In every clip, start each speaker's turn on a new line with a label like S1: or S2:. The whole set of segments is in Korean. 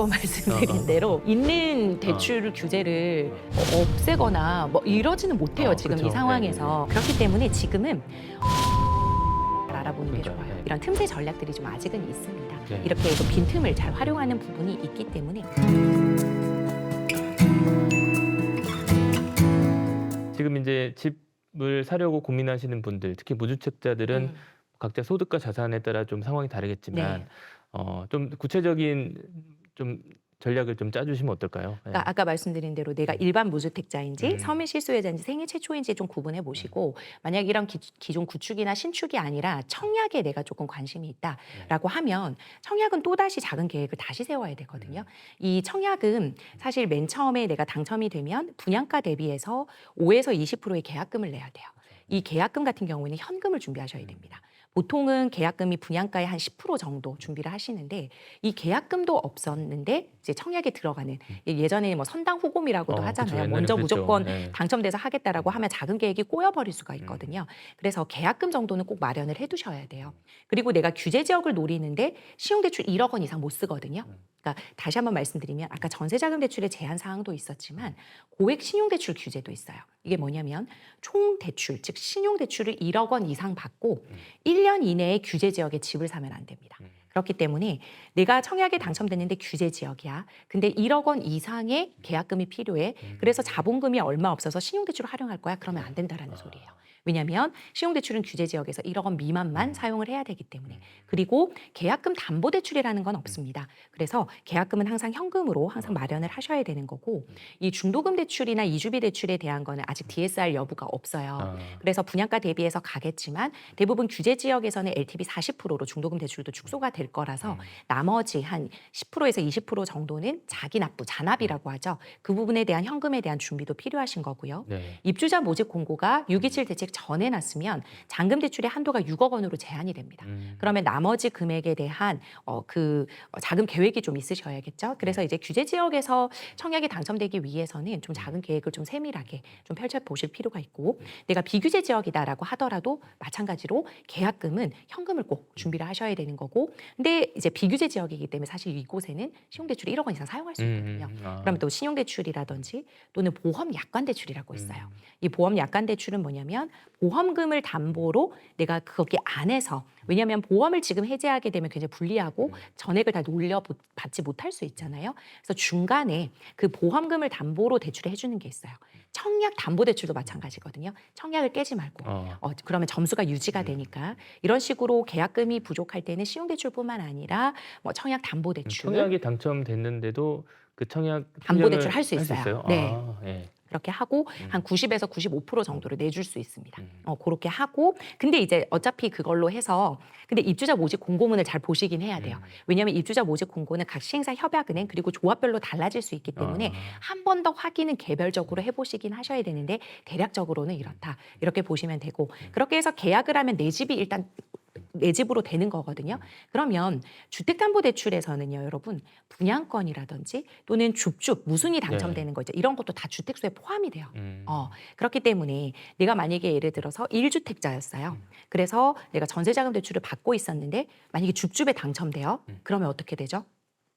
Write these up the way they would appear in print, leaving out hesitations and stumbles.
S1: 말씀드린 대로 있는 대출 규제를 없애거나 뭐 이러지는 못해요. 지금
S2: 그쵸.
S1: 이 상황에서. 그렇기 때문에 지금은 알아보는 게
S2: 그러니까요.
S1: 좋아요.
S2: 네.
S1: 이런 틈새 전략들이 좀 아직은 있습니다.
S2: 네.
S1: 이렇게 그 빈틈을 잘 활용하는 부분이 있기 때문에
S2: 지금 이제 집을 사려고 고민하시는 분들, 특히 무주택자들은 각자 소득과 자산에 따라 좀 상황이 다르겠지만
S1: 네.
S2: 좀 구체적인 좀 전략을 좀 짜주시면 어떨까요? 네.
S1: 그러니까 아까 말씀드린 대로 내가 일반 무주택자인지 서민 실소유자인지 생애 최초인지 좀 구분해 보시고 만약 이런 기존 구축이나 신축이 아니라 청약에 내가 조금 관심이 있다라고 하면 청약은 또다시 작은 계획을 다시 세워야 되거든요. 이 청약은 사실 맨 처음에 내가 당첨이 되면 분양가 대비해서 5에서 20%의 계약금을 내야 돼요. 이 계약금 같은 경우에는 현금을 준비하셔야 됩니다. 보통은 계약금이 분양가의 한 10% 정도 준비를 하시는데 이 계약금도 없었는데 이제 청약에 들어가는 예전에 뭐 선당 후금이라고도
S2: 그쵸.
S1: 하잖아요.
S2: 옛날에
S1: 먼저
S2: 그랬죠.
S1: 무조건
S2: 네.
S1: 당첨돼서 하겠다라고 하면 작은 계획이 꼬여버릴 수가 있거든요. 그래서 계약금 정도는 꼭 마련을 해두셔야 돼요. 그리고 내가 규제 지역을 노리는데 신용대출 1억 원 이상 못 쓰거든요. 그러니까 다시 한번 말씀드리면 아까 전세자금 대출의 제한 사항도 있었지만 고액 신용대출 규제도 있어요. 이게 뭐냐면 총 대출, 즉 신용대출을 1억 원 이상 받고 1년 이내에 규제 지역에 집을 사면 안 됩니다. 그렇기 때문에 내가 청약에 당첨됐는데 규제 지역이야. 근데 1억 원 이상의 계약금이 필요해. 그래서 자본금이 얼마 없어서 신용대출을 활용할 거야. 그러면 안 된다라는 소리예요. 왜냐하면 신용대출은 규제 지역에서 1억 원 미만만 사용을 해야 되기 때문에. 그리고 계약금 담보대출이라는 건 없습니다. 그래서 계약금은 항상 현금으로 항상 마련을 하셔야 되는 거고 이 중도금 대출이나 이주비 대출에 대한 거는 아직 DSR 여부가 없어요. 그래서 분양가 대비해서 가겠지만 대부분 규제 지역에서는 LTV 40%로 중도금 대출도 축소가 될 거라서 나머지 한 10%에서 20% 정도는 자기 납부, 잔압이라고 하죠. 그 부분에 대한 현금에 대한 준비도 필요하신 거고요.
S2: 네.
S1: 입주자 모집 공고가 627 대책 전에 났으면 잔금 대출의 한도가 6억 원으로 제한이 됩니다. 그러면 나머지 금액에 대한 자금 계획이 좀 있으셔야겠죠. 그래서 이제 규제 지역에서 청약에 당첨되기 위해서는 좀 작은 계획을 좀 세밀하게 좀 펼쳐 보실 필요가 있고 내가 비규제 지역이다라고 하더라도 마찬가지로 계약금은 현금을 꼭 준비를 하셔야 되는 거고 근데 이제 비규제 지역이기 때문에 사실 이곳에는 신용대출이 1억 원 이상 사용할 수 있거든요. 그러면 또 신용대출이라든지 또는 보험 약관 대출이라고 있어요. 이 보험 약관 대출은 뭐냐면 보험금을 담보로 내가 거기 안에서 왜냐하면 보험을 지금 해지하게 되면 굉장히 불리하고 전액을 다 돌려받지 못할 수 있잖아요. 그래서 중간에 그 보험금을 담보로 대출을 해주는 게 있어요. 청약 담보 대출도 마찬가지거든요. 청약을 깨지 말고 그러면 점수가 유지가 되니까 이런 식으로 계약금이 부족할 때는 신용대출뿐만 아니라 뭐 청약 담보 대출
S2: 청약이 당첨됐는데도 그 청약
S1: 담보 대출
S2: 필량을
S1: 할 수 있어요. 네.
S2: 예.
S1: 그렇게 하고 한 90에서 95% 정도를 내줄 수 있습니다. 그렇게 하고 근데 이제 어차피 그걸로 해서 근데 입주자 모집 공고문을 잘 보시긴 해야 돼요. 왜냐하면 입주자 모집 공고는 각 시행사 협약은행 그리고 조합별로 달라질 수 있기 때문에 한 번 더 확인은 개별적으로 해보시긴 하셔야 되는데 대략적으로는 이렇다. 이렇게 보시면 되고 그렇게 해서 계약을 하면 내 집이 일단 내 집으로 되는 거거든요. 그러면 주택담보대출에서는요, 여러분 분양권이라든지 또는 줍줍 무순이 당첨되는 거죠. 이런 것도 다 주택수에 포함이 돼요. 그렇기 때문에 내가 만약에 예를 들어서 1주택자였어요. 그래서 내가 전세자금 대출을 받고 있었는데 만약에 줍줍에 당첨돼요. 그러면 어떻게 되죠?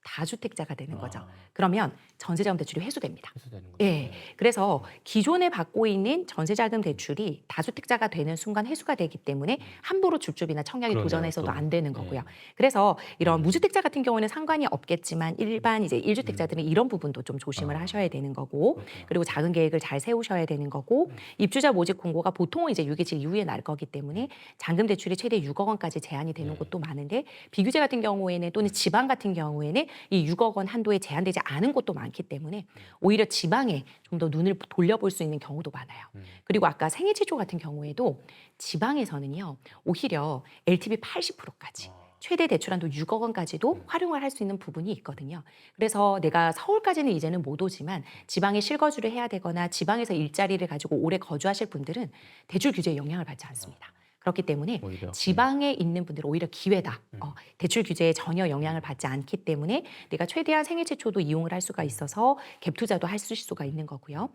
S1: 다주택자가 되는 거죠. 그러면 전세자금 대출이 회수됩니다.
S2: 회수되는군요.
S1: 예. 그래서 기존에 받고 있는 전세자금 대출이 다주택자가 되는 순간 회수가 되기 때문에 함부로 줍줍이나 청약에
S2: 그러네요,
S1: 도전해서도
S2: 또.
S1: 안 되는 거고요. 그래서 이런 무주택자 같은 경우는 상관이 없겠지만 일반 이제 1주택자들은 이런 부분도 좀 조심을 하셔야 되는 거고 그리고 작은 계획을 잘 세우셔야 되는 거고 입주자 모집 공고가 보통은 이제 627 이후에 날 거기 때문에 잔금 대출이 최대 6억 원까지 제한이 되는 곳도 많은데 비규제 같은 경우에는 또는 지방 같은 경우에는 이 6억 원 한도에 제한되지 않은 곳도 많기 때문에 오히려 지방에 좀 더 눈을 돌려볼 수 있는 경우도 많아요. 그리고 아까 생애 최초 같은 경우에도 지방에서는요. 오히려 LTV 80%까지 최대 대출한도 6억 원까지도 활용을 할 수 있는 부분이 있거든요. 그래서 내가 서울까지는 이제는 못 오지만 지방에 실거주를 해야 되거나 지방에서 일자리를 가지고 오래 거주하실 분들은 대출 규제에 영향을 받지 않습니다. 그렇기 때문에
S2: 오히려.
S1: 지방에 있는 분들은 오히려 기회다. 대출 규제에 전혀 영향을 받지 않기 때문에 내가 최대한 생애 최초도 이용을 할 수가 있어서 갭 투자도 할 수가 있는 거고요.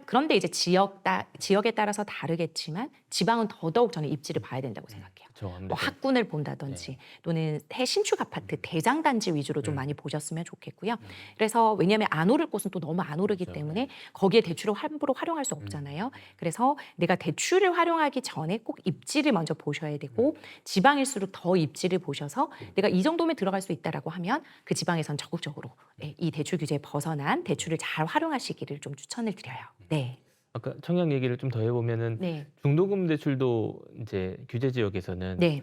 S1: 그런데 이제 지역에 따라서 다르겠지만 지방은 더더욱 저는 입지를 봐야 된다고 생각해요.
S2: 그쵸,
S1: 뭐
S2: 아무래도.
S1: 학군을 본다든지 또는 해신축 아파트 대장단지 위주로 좀 많이 보셨으면 좋겠고요. 그래서 왜냐하면 안 오를 곳은 또 너무 안 오르기
S2: 그렇죠.
S1: 때문에 거기에 대출을 함부로 활용할 수 없잖아요. 그래서 내가 대출을 활용하기 전에 꼭 입지를 먼저 보셔야 되고 지방일수록 더 입지를 보셔서 내가 이 정도면 들어갈 수 있다라고 하면 그 지방에선 적극적으로 이 대출 규제에 벗어난 대출을 잘 활용하시기를 좀 추천을 드려요. 네.
S2: 아까 청약 얘기를 좀 더 해보면은
S1: 네.
S2: 중도금 대출도 이제 규제 지역에서는
S1: 네.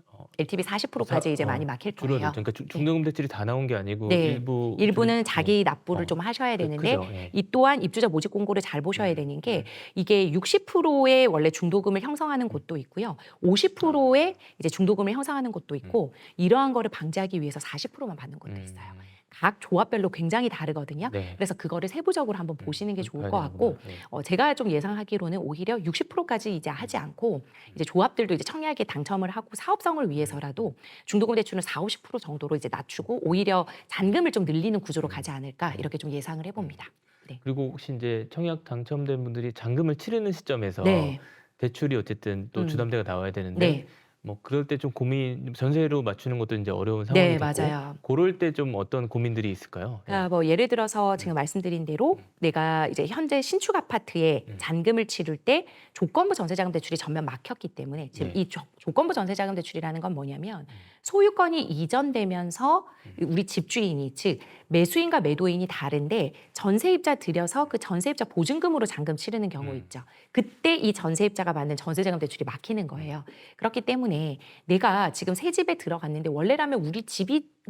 S2: 어,
S1: LTV 40%까지 이제 많이 막힐 거예요.
S2: 줄어들죠. 그러니까 중도금 대출이 다 나온 게 아니고
S1: 네. 일부는
S2: 줄이-
S1: 자기 납부를 좀 하셔야 되는데
S2: 그죠. 예.
S1: 이 또한 입주자 모집 공고를 잘 보셔야 되는 게 이게 60%의 원래 중도금을 형성하는 곳도 있고요. 50%의 이제 중도금을 형성하는 곳도 있고 이러한 거를 방지하기 위해서 40%만 받는 곳도 있어요. 각 조합별로 굉장히 다르거든요.
S2: 네.
S1: 그래서 그거를 세부적으로 한번 보시는 게 좋을
S2: 봐야
S1: 것 같고
S2: 되는구나. 네.
S1: 제가 좀 예상하기로는 오히려 60%까지 이제 하지 않고 이제 조합들도 이제 청약에 당첨을 하고 사업성을 위해서라도 중도금 대출은 40, 50% 정도로 이제 낮추고 오히려 잔금을 좀 늘리는 구조로 가지 않을까 이렇게 좀 예상을 해봅니다. 네.
S2: 그리고 혹시 이제 청약 당첨된 분들이 잔금을 치르는 시점에서
S1: 네.
S2: 대출이 어쨌든 또
S1: 음.
S2: 주담대가 나와야 되는데
S1: 네.
S2: 뭐 그럴 때 좀 고민, 전세로 맞추는 것도 이제 어려운
S1: 네,
S2: 상황이 되고
S1: 맞아요.
S2: 그럴 때 좀 어떤 고민들이 있을까요?
S1: 그러니까 뭐 예를 들어서 지금 말씀드린 대로 내가 이제 현재 신축 아파트에 잔금을 치를 때 조건부 전세자금 대출이 전면 막혔기 때문에 지금
S2: 네.
S1: 이 조건부 전세자금 대출이라는 건 뭐냐면 소유권이 이전되면서 우리 집주인이 즉 매수인과 매도인이 다른데 전세입자 들여서 그 전세입자 보증금으로 잔금 치르는 경우 있죠. 그때 이 전세입자가 받는 전세자금 대출이 막히는 거예요. 그렇기 때문에 내가 지금 새 집에 들어갔는데 원래라면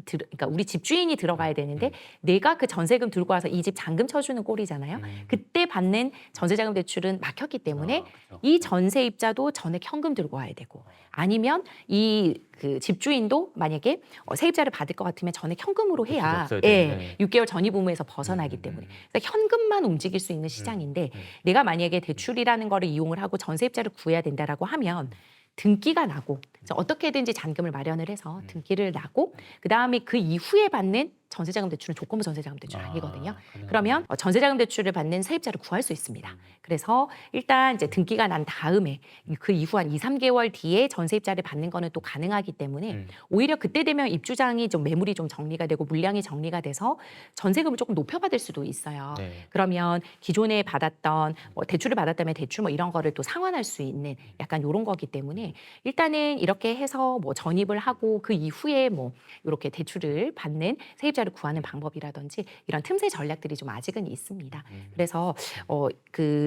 S1: 그러니까 우리 집주인이 들어가야 되는데 내가 그 전세금 들고 와서 이 집 잔금 쳐주는 꼴이잖아요. 그때 받는 전세자금 대출은 막혔기 때문에
S2: 그렇죠.
S1: 이 전세입자도 전액 현금 들고 와야 되고 아니면 이 그 집주인도 만약에 세입자를 받을 것 같으면 전액 현금으로 해야
S2: 없어야 되는데.
S1: 6개월 전입의무에서 벗어나기 때문에 그러니까 현금만 움직일 수 있는 시장인데 내가 만약에 대출이라는 거를 이용을 하고 전세입자를 구해야 된다라고 하면 등기가 나고 어떻게든지 잔금을 마련을 해서 등기를 나고 그다음에 그 이후에 받는 전세자금 대출은 조건부 전세자금 대출 아니거든요. 그러면 전세자금 대출을 받는 세입자를 구할 수 있습니다. 그래서 일단 이제 등기가 난 다음에 그 이후 한 2, 3개월 뒤에 전세입자를 받는 거는 또 가능하기 때문에 오히려 그때 되면 입주장이 좀 매물이 좀 정리가 되고 물량이 정리가 돼서 전세금을 조금 높여받을 수도 있어요.
S2: 네.
S1: 그러면 기존에 받았던 뭐 대출을 받았다면 대출 뭐 이런 거를 또 상환할 수 있는 약간 이런 거기 때문에 일단은 이렇게 해서 뭐 전입을 하고 그 이후에 뭐 이렇게 대출을 받는 세입자를 구하는 방법이라든지 이런 틈새 전략들이 좀 아직은 있습니다. 그래서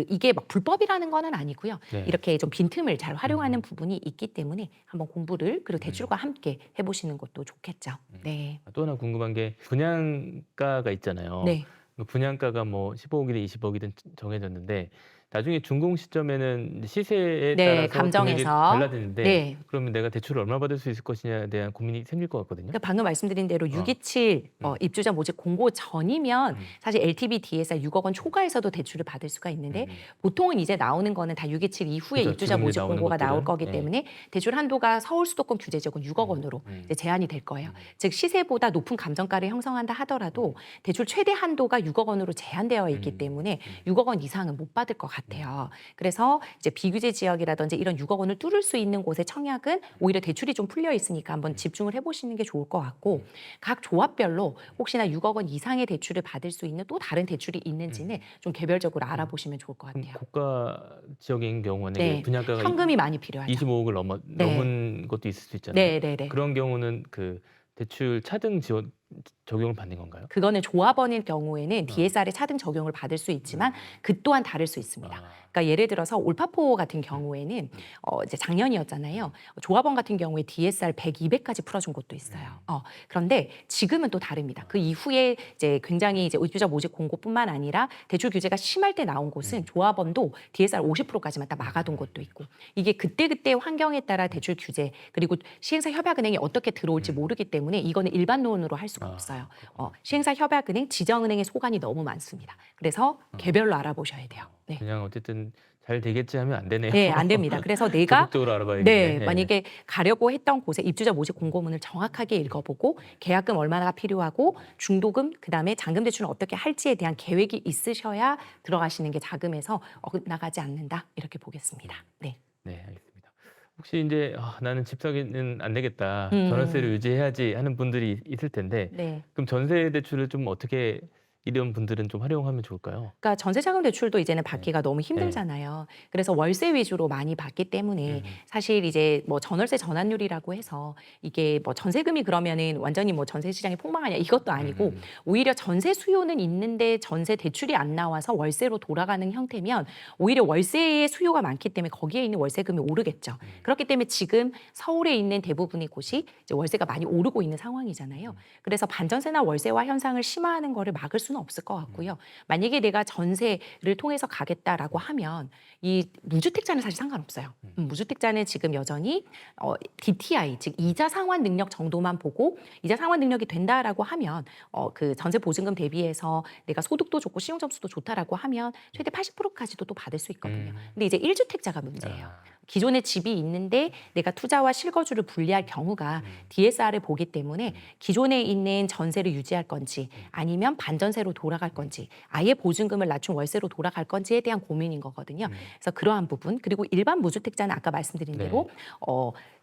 S1: 이게 막 불법이라는 거는 아니고요.
S2: 네.
S1: 이렇게 좀 빈틈을 잘 활용하는 부분이 있기 때문에 한번 공부를 그리고 대출과 함께 해보시는 것도 좋겠죠. 네.
S2: 또 하나 궁금한 게 분양가가 있잖아요.
S1: 네.
S2: 그 분양가가 뭐 15억이든 20억이든 정해졌는데 나중에 준공 시점에는 시세에
S1: 네,
S2: 따라서 금액이
S1: 감정에서.
S2: 달라지는데
S1: 네.
S2: 그러면 내가 대출을 얼마 받을 수 있을 것이냐에 대한 고민이 생길 것 같거든요.
S1: 그러니까 방금 말씀드린 대로 627 입주자 모집 공고 전이면 사실 LTV DSR 6억 원 초과해서도 대출을 받을 수가 있는데 보통은 이제 나오는 거는 다 627 이후에
S2: 그죠,
S1: 입주자
S2: 지금 이제
S1: 모집
S2: 나오는
S1: 공고가 나올
S2: 것들은.
S1: 거기
S2: 네.
S1: 때문에 대출 한도가 서울 수도권 규제 지역은 6억 원으로 이제 제한이 될 거예요. 즉 시세보다 높은 감정가를 형성한다 하더라도 대출 최대 한도가 6억 원으로 제한되어 있기 때문에 6억 원 이상은 못 받을 것 같아요. 그래서 이제 비규제 지역이라든지 이런 6억 원을 뚫을 수 있는 곳의 청약은 오히려 대출이 좀 풀려 있으니까 한번 집중을 해보시는 게 좋을 것 같고 각 조합별로 혹시나 6억 원 이상의 대출을 받을 수 있는 또 다른 대출이 있는지는 좀 개별적으로 알아보시면 좋을 것
S2: 그럼
S1: 같아요.
S2: 고가 지역인 경우는
S1: 네,
S2: 분양가가
S1: 현금이 많이 필요하죠.
S2: 25억을
S1: 네.
S2: 넘은 것도 있을 수 있잖아요.
S1: 네, 네, 네.
S2: 그런 경우는 그 대출 차등 지원 적용을 받는 건가요?
S1: 그거는 조합원일 경우에는 DSR의 차등 적용을 받을 수 있지만 그 또한 다를 수 있습니다. 그러니까 예를 들어서 올파포 같은 경우에는 이제 작년이었잖아요. 조합원 같은 경우에 DSR 100, 200까지 풀어준 곳도 있어요. 그런데 지금은 또 다릅니다. 그 이후에 이제 굉장히 이제 입주자 모집 공고뿐만 아니라 대출 규제가 심할 때 나온 곳은 조합원도 DSR 50%까지만 딱 막아둔 곳도 있고 이게 그때 환경에 따라 대출 규제 그리고 시행사 협약은행이 어떻게 들어올지 모르기 때문에 이거는 일반론으로 할 수가 없어요. 시행사 협약은행, 지정은행의 소관이 너무 많습니다. 그래서 개별로 알아보셔야 돼요. 네.
S2: 그냥 어쨌든 잘 되겠지 하면 안 되네요.
S1: 네, 안 됩니다. 그래서 내가
S2: 적극적으로 알아봐야겠네.
S1: 네,
S2: 예.
S1: 만약에 가려고 했던 곳에 입주자 모집 공고문을 정확하게 읽어보고 계약금 얼마나 필요하고 중도금 그다음에 잔금 대출은 어떻게 할지에 대한 계획이 있으셔야 들어가시는 게 자금에서 나가지 않는다 이렇게 보겠습니다. 네.
S2: 네, 알겠습니다. 혹시 인제 '아 나는 집 사기는 안 되겠다.
S1: 음.
S2: 전월세를 유지해야지.' 하는 분들이 있을 텐데
S1: 네.
S2: 그럼 전세 대출을 좀 어떻게 이런 분들은 좀 활용하면 좋을까요?
S1: 그러니까 전세자금 대출도 이제는
S2: 네.
S1: 받기가 너무 힘들잖아요. 그래서 월세 위주로 많이 받기 때문에 사실 이제 뭐 전월세 전환율이라고 해서 이게 뭐 전세금이 그러면은 완전히 뭐 전세 시장이 폭망하냐 이것도 아니고 오히려 전세 수요는 있는데 전세 대출이 안 나와서 월세로 돌아가는 형태면 오히려 월세의 수요가 많기 때문에 거기에 있는 월세금이 오르겠죠. 그렇기 때문에 지금 서울에 있는 대부분의 곳이 이제 월세가 많이 오르고 있는 상황이잖아요. 그래서 반전세나 월세화 현상을 심화하는 거를 막을 수는 없을 것 같고요. 만약에 내가 전세를 통해서 가겠다라고 하면 이 무주택자는 사실 상관없어요. 무주택자는 지금 여전히 DTI 즉 이자 상환 능력 정도만 보고 이자 상환 능력이 된다라고 하면 그 전세 보증금 대비해서 내가 소득도 좋고 신용 점수도 좋다라고 하면 최대 80%까지도 또 받을 수 있거든요. 근데 이제 1주택자가 문제예요. 기존에 집이 있는데 내가 투자와 실거주를 분리할 경우가 DSR을 보기 때문에 기존에 있는 전세를 유지할 건지 아니면 반전세로 돌아갈 건지 아예 보증금을 낮춘 월세로 돌아갈 건지에 대한 고민인 거거든요. 그래서 그러한 부분 그리고 일반 무주택자는 아까 말씀드린 대로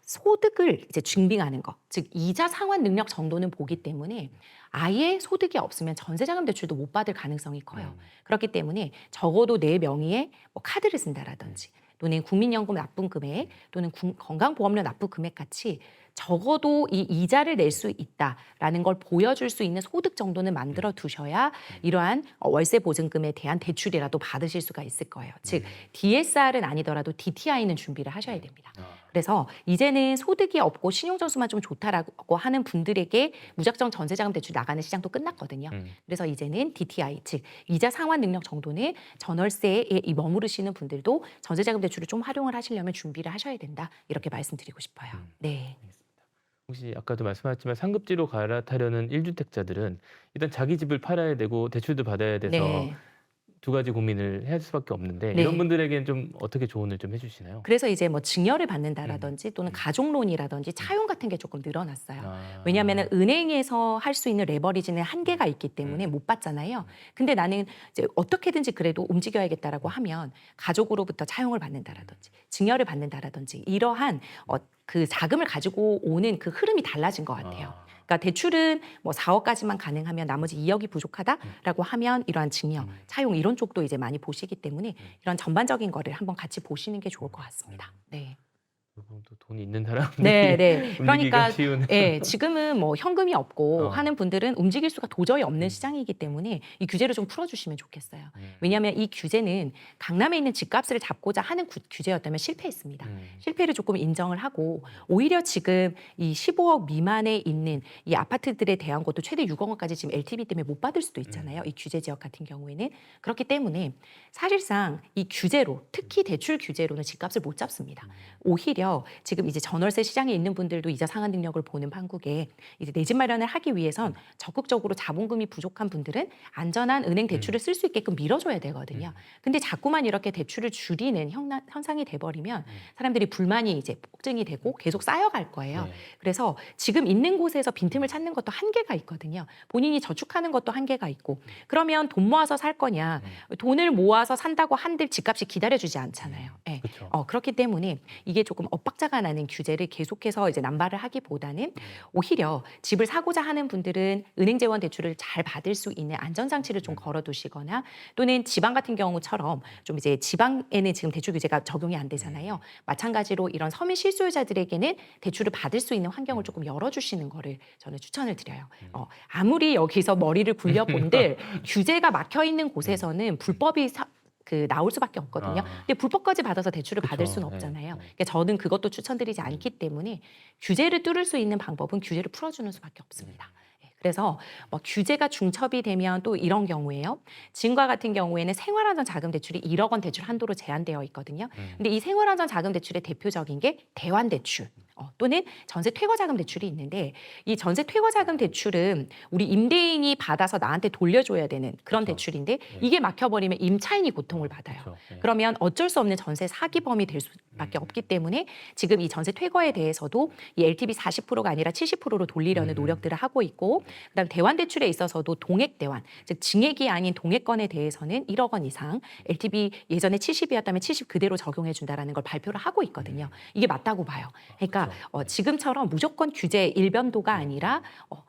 S1: 소득을 이제 증빙하는 것, 즉 이자 상환 능력 정도는 보기 때문에 아예 소득이 없으면 전세자금 대출도 못 받을 가능성이 커요. 그렇기 때문에 적어도 내 명의의 뭐 카드를 쓴다라든지 또는 국민연금 납부 금액 또는 건강보험료 납부 금액 같이 적어도 이 이자를 낼 수 있다라는 걸 보여줄 수 있는 소득 정도는 만들어 두셔야 이러한 월세 보증금에 대한 대출이라도 받으실 수가 있을 거예요. 즉 DSR은 아니더라도 DTI는 준비를 하셔야 됩니다. 그래서 이제는 소득이 없고 신용 점수만 좀 좋다라고 하는 분들에게 무작정 전세자금 대출 나가는 시장도 끝났거든요. 그래서 이제는 DTI 즉 이자 상환 능력 정도는 전월세에 머무르시는 분들도 전세자금 대출을 좀 활용을 하시려면 준비를 하셔야 된다. 이렇게 말씀드리고 싶어요. 네.
S2: 혹시 아까도 말씀하셨지만 상급지로 갈아타려는 1주택자들은 일단 자기 집을 팔아야 되고 대출도 받아야 돼서
S1: 네.
S2: 두 가지 고민을 해야 할 수밖에 없는데
S1: 네.
S2: 이런 분들에게는 좀 어떻게 조언을 좀 해주시나요?
S1: 그래서 이제 뭐 증여를 받는다라든지 또는 가족론이라든지 차용 같은 게 조금 늘어났어요. 왜냐하면 은행에서 할 수 있는 레버리지는 한계가 있기 때문에 못 받잖아요. 근데 나는 이제 어떻게든지 그래도 움직여야겠다라고 하면 가족으로부터 차용을 받는다라든지 증여를 받는다라든지 이러한 그 자금을 가지고 오는 그 흐름이 달라진 것 같아요. 그러니까 대출은 뭐 4억까지만 가능하면 나머지 2억이 부족하다라고 하면 이러한 증여, 차용 이런 쪽도 이제 많이 보시기 때문에 이런 전반적인 거를 한번 같이 보시는 게 좋을 것 같습니다. 네.
S2: 또 돈이 있는 사람들이
S1: 네, 네.
S2: 움직이기가
S1: 그러니까
S2: 쉬운.
S1: 지금은 뭐 현금이 없고
S2: 어.
S1: 하는 분들은 움직일 수가 도저히 없는 시장이기 때문에 이 규제를 좀 풀어주시면 좋겠어요. 왜냐하면 이 규제는 강남에 있는 집값을 잡고자 하는 규제였다면 실패했습니다. 실패를 조금 인정을 하고 오히려 지금 이 15억 미만에 있는 이 아파트들에 대한 것도 최대 6억 원까지 지금 LTV 때문에 못 받을 수도 있잖아요. 이 규제 지역 같은 경우에는. 그렇기 때문에 사실상 이 규제로 특히 대출 규제로는 집값을 못 잡습니다. 오히려 지금 이제 전월세 시장에 있는 분들도 이자 상환 능력을 보는 판국에 이제 내 집 마련을 하기 위해선 적극적으로 자본금이 부족한 분들은 안전한 은행 대출을 쓸 수 있게끔 밀어줘야 되거든요. 근데 자꾸만 이렇게 대출을 줄이는 현상이 돼버리면 사람들이 불만이 이제 폭증이 되고 계속 쌓여갈 거예요. 그래서 지금 있는 곳에서 빈틈을 찾는 것도 한계가 있거든요. 본인이 저축하는 것도 한계가 있고 그러면 돈 모아서 살 거냐 돈을 모아서 산다고 한들 집값이 기다려주지 않잖아요. 네.
S2: 그렇죠.
S1: 그렇기 때문에 이게 조금 엇박자가 나는 규제를 계속해서 이제 남발을 하기보다는 오히려 집을 사고자 하는 분들은 은행 재원 대출을 잘 받을 수 있는 안전장치를 좀 걸어두시거나 또는 지방 같은 경우처럼 좀 이제 지방에는 지금 대출 규제가 적용이 안 되잖아요. 마찬가지로 이런 서민 실소유자들에게는 대출을 받을 수 있는 환경을 조금 열어주시는 거를 저는 추천을 드려요. 아무리 여기서 머리를 굴려본들 규제가 막혀 있는 곳에서는 불법이 나올 수밖에 없거든요. 근데 불법까지 받아서 대출을 받을
S2: 그쵸.
S1: 수는
S2: 네.
S1: 없잖아요. 그러니까 저는 그것도 추천드리지 않기 때문에 규제를 뚫을 수 있는 방법은 규제를 풀어주는 수밖에 없습니다. 그래서 뭐 규제가 중첩이 되면 또 이런 경우에요. 지금과 같은 경우에는 생활안전 자금 대출이 1억 원 대출 한도로 제한되어 있거든요. 근데 이 생활안전 자금 대출의 대표적인 게 대환대출. 또는 전세 퇴거자금 대출이 있는데 이 전세 퇴거자금 대출은 우리 임대인이 받아서 나한테 돌려줘야 되는 그런
S2: 그쵸.
S1: 대출인데
S2: 네.
S1: 이게 막혀버리면 임차인이 고통을 받아요.
S2: 그쵸. 네.
S1: 그러면 어쩔 수 없는 전세 사기범이 될 수밖에 없기 때문에 지금 이 전세 퇴거에 대해서도 이 LTV 40%가 아니라 70%로 돌리려는 노력들을 하고 있고 그다음 대환 대출에 있어서도 동액 대환, 즉 증액이 아닌 동액건에 대해서는 1억 원 이상 LTV 예전에 70이었다면 70 그대로 적용해 준다라는 걸 발표를 하고 있거든요. 이게 맞다고 봐요. 그러니까 지금처럼 무조건 규제 일변도가 아니라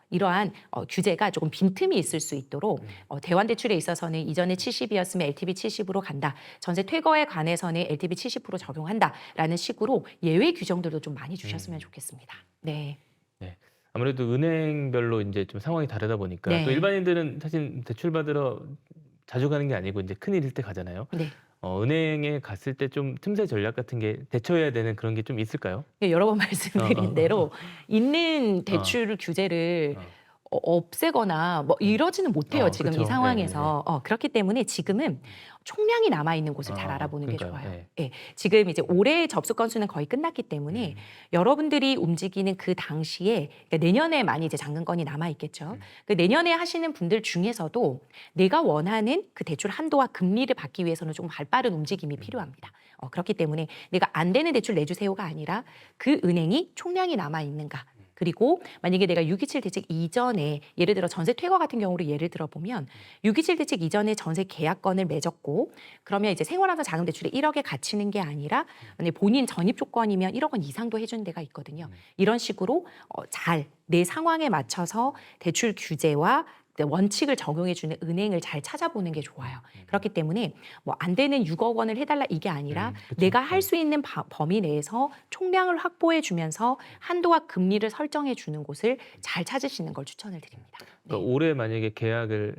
S1: 이러한 규제가 조금 빈틈이 있을 수 있도록 대환 대출에 있어서는 이전에 70이었으면 LTV 70으로 간다. 전세 퇴거에 관해서는 LTV 70% 적용한다라는 식으로 예외 규정들도 좀 많이 주셨으면 좋겠습니다. 네.
S2: 네. 아무래도 은행별로 이제 좀 상황이 다르다 보니까
S1: 네.
S2: 또 일반인들은 사실 대출 받으러 자주 가는 게 아니고 이제 큰일일 때 가잖아요.
S1: 네.
S2: 은행에 갔을 때 좀 틈새 전략 같은 게 대처해야 되는 그런 게 좀 있을까요?
S1: 여러 번 말씀드린 대로 있는 대출 규제를
S2: 어.
S1: 없애거나 뭐 이러지는 못해요. 지금
S2: 그쵸.
S1: 이 상황에서. 그렇기 때문에 지금은 총량이 남아 있는 곳을 잘 알아보는 게
S2: 그러니까요.
S1: 좋아요.
S2: 네.
S1: 예, 지금 이제 올해 접수 건수는 거의 끝났기 때문에 여러분들이 움직이는 그 당시에 그러니까 내년에 많이 이제 잔금건이 남아 있겠죠. 그 내년에 하시는 분들 중에서도 내가 원하는 그 대출 한도와 금리를 받기 위해서는 좀 발빠른 움직임이 필요합니다. 그렇기 때문에 내가 안 되는 대출 내주세요가 아니라 그 은행이 총량이 남아 있는가. 그리고 만약에 내가 627 대책 이전에 예를 들어 전세 퇴거 같은 경우로 예를 들어 보면 627 대책 이전에 전세 계약건을 맺었고 그러면 이제 생활하는 자금 대출이 1억에 갇히는 게 아니라 만약에 본인 전입 조건이면 1억 원 이상도 해주는 데가 있거든요. 이런 식으로 잘 내 상황에 맞춰서 대출 규제와 원칙을 적용해주는 은행을 잘 찾아보는 게 좋아요. 그렇기 때문에 뭐 안 되는 6억 원을 해달라 이게 아니라
S2: 그쵸.
S1: 내가 할 수 있는 범위 내에서 총량을 확보해주면서 한도와 금리를 설정해주는 곳을 잘 찾으시는 걸 추천을 드립니다.
S2: 그러니까 올해 만약에 계약을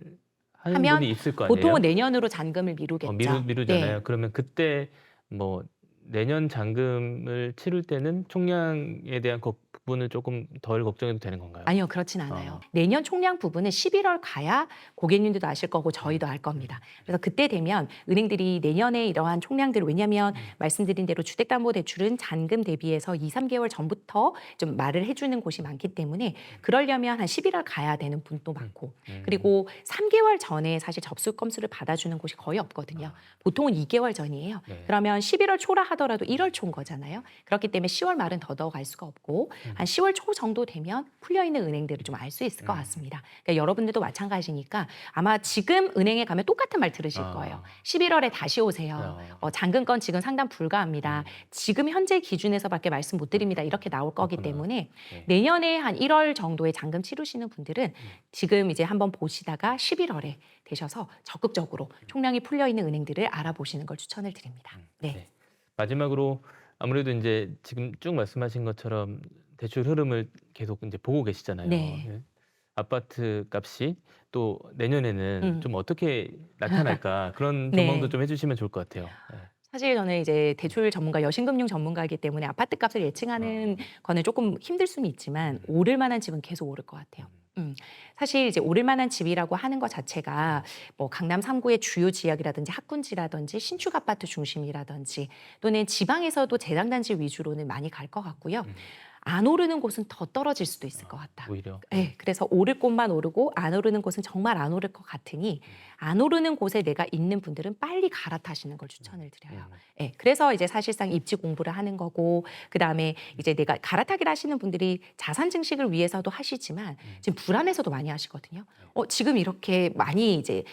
S2: 하는
S1: 하면
S2: 분이 있을 거 아니에요?
S1: 보통은 내년으로 잔금을 미루겠죠.
S2: 미루잖아요.
S1: 네.
S2: 그러면 그때 뭐 내년 잔금을 치를 때는 총량에 대한 부분을 조금 덜 걱정해도 되는 건가요?
S1: 아니요, 그렇진 않아요. 내년 총량 부분은 11월 가야 고객님들도 아실 거고 저희도 알 겁니다. 그래서 그때 되면 은행들이 내년에 이러한 총량들을 왜냐하면 말씀드린 대로 주택담보대출은 잔금 대비해서 2, 3개월 전부터 좀 말을 해주는 곳이 많기 때문에 그러려면 한 11월 가야 되는 분도 많고 그리고 3개월 전에 사실 접수 건수를 받아주는 곳이 거의 없거든요. 보통은 2개월 전이에요.
S2: 네.
S1: 그러면 11월 초라 하더라도 1월 초인 거잖아요. 그렇기 때문에 10월 말은 더더욱 알 수가 없고 한 10월 초 정도 되면 풀려있는 은행들을 좀 알 수 있을 것 같습니다. 그러니까 여러분들도 마찬가지니까 아마 지금 은행에 가면 똑같은 말 들으실 거예요. 11월에 다시 오세요. 잔금건 지금 상담 불가합니다. 지금 현재 기준에서밖에 말씀 못 드립니다. 이렇게 나올 거기
S2: 그렇구나.
S1: 때문에
S2: 네.
S1: 내년에 한 1월 정도에 잔금 치르시는 분들은 지금 이제 한번 보시다가 11월에 되셔서 적극적으로 총량이 풀려있는 은행들을 알아보시는 걸 추천을 드립니다. 네.
S2: 네. 마지막으로 아무래도 이제 지금 쭉 말씀하신 것처럼 대출 흐름을 계속 이제 보고 계시잖아요.
S1: 네.
S2: 예. 아파트 값이 또 내년에는 좀 어떻게 나타날까 그런
S1: 네.
S2: 전망도 좀 해주시면 좋을 것 같아요. 네.
S1: 사실 저는 이제 대출 전문가, 여신금융 전문가이기 때문에 아파트 값을 예측하는 거는 조금 힘들 수는 있지만 오를 만한 집은 계속 오를 것 같아요. 사실 이제 오를 만한 집이라고 하는 것 자체가 뭐 강남 3구의 주요 지역이라든지 학군지라든지 신축 아파트 중심이라든지 또는 지방에서도 재생단지 위주로는 많이 갈 것 같고요. 안 오르는 곳은 더 떨어질 수도 있을 것 같다.
S2: 오히려.
S1: 네, 그래서 오를 곳만 오르고 안 오르는 곳은 정말 안 오를 것 같으니 안 오르는 곳에 내가 있는 분들은 빨리 갈아타시는 걸 추천을 드려요. 네, 그래서 이제 사실상 입지 공부를 하는 거고 그다음에 이제 내가 갈아타기를 하시는 분들이 자산 증식을 위해서도 하시지만 지금 불안해서도 많이 하시거든요. 지금 이렇게 많이 이제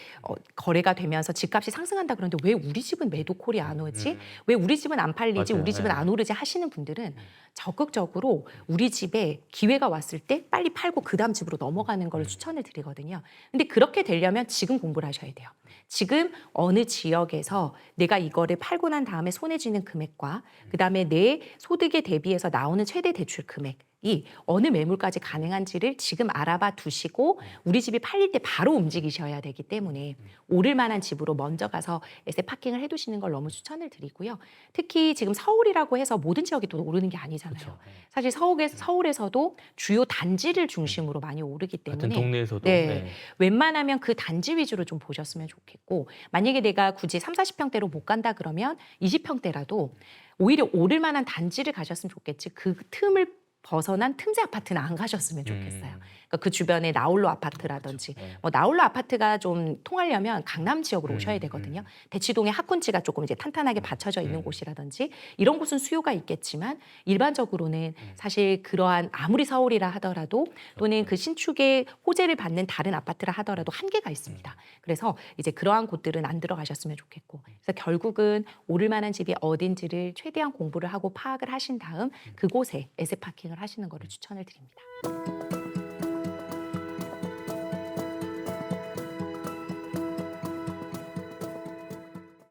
S1: 거래가 되면서 집값이 상승한다 그러는데 왜 우리 집은 매도콜이 안 오지? 왜 우리 집은 안 팔리지?
S2: 맞아요.
S1: 우리 집은
S2: 네.
S1: 안 오르지? 하시는 분들은 적극적으로 우리 집에 기회가 왔을 때 빨리 팔고 그 다음 집으로 넘어가는 걸 추천을 드리거든요. 근데 그렇게 되려면 지금 공부를 하셔야 돼요. 지금 어느 지역에서 내가 이거를 팔고 난 다음에 손에 쥐는 금액과 그 다음에 내 소득에 대비해서 나오는 최대 대출 금액 어느 매물까지 가능한지를 지금 알아봐 두시고 우리 집이 팔릴 때 바로 움직이셔야 되기 때문에 오를 만한 집으로 먼저 가서 에세 파킹을 해두시는 걸 너무 추천을 드리고요. 특히 지금 서울이라고 해서 모든 지역이 또 오르는 게 아니잖아요.
S2: 그렇죠.
S1: 사실 서울에서도 주요 단지를 중심으로 많이 오르기
S2: 같은
S1: 때문에
S2: 동네에서도
S1: 네.
S2: 네.
S1: 웬만하면 그 단지 위주로 좀 보셨으면 좋겠고 만약에 내가 굳이 3, 40평대로 못 간다 그러면 20평대라도 오히려 오를 만한 단지를 가셨으면 좋겠지 그 틈을 벗어난 틈새 아파트는 안 가셨으면 좋겠어요. 그러니까 그 주변에 나홀로 아파트라든지
S2: 그렇죠. 네.
S1: 뭐 나홀로 아파트가 좀 통하려면 강남 지역으로 오셔야 되거든요. 대치동에 학군지가 조금 이제 탄탄하게 받쳐져 있는 곳이라든지 이런 곳은 수요가 있겠지만 일반적으로는 사실 그러한 아무리 서울이라 하더라도 또는 그 신축의 호재를 받는 다른 아파트라 하더라도 한계가 있습니다. 그래서 이제 그러한 곳들은 안 들어가셨으면 좋겠고 그래서 결국은 오를 만한 집이 어딘지를 최대한 공부를 하고 파악을 하신 다음 그곳에 에세 파킹을 하시는 거를 추천을 드립니다.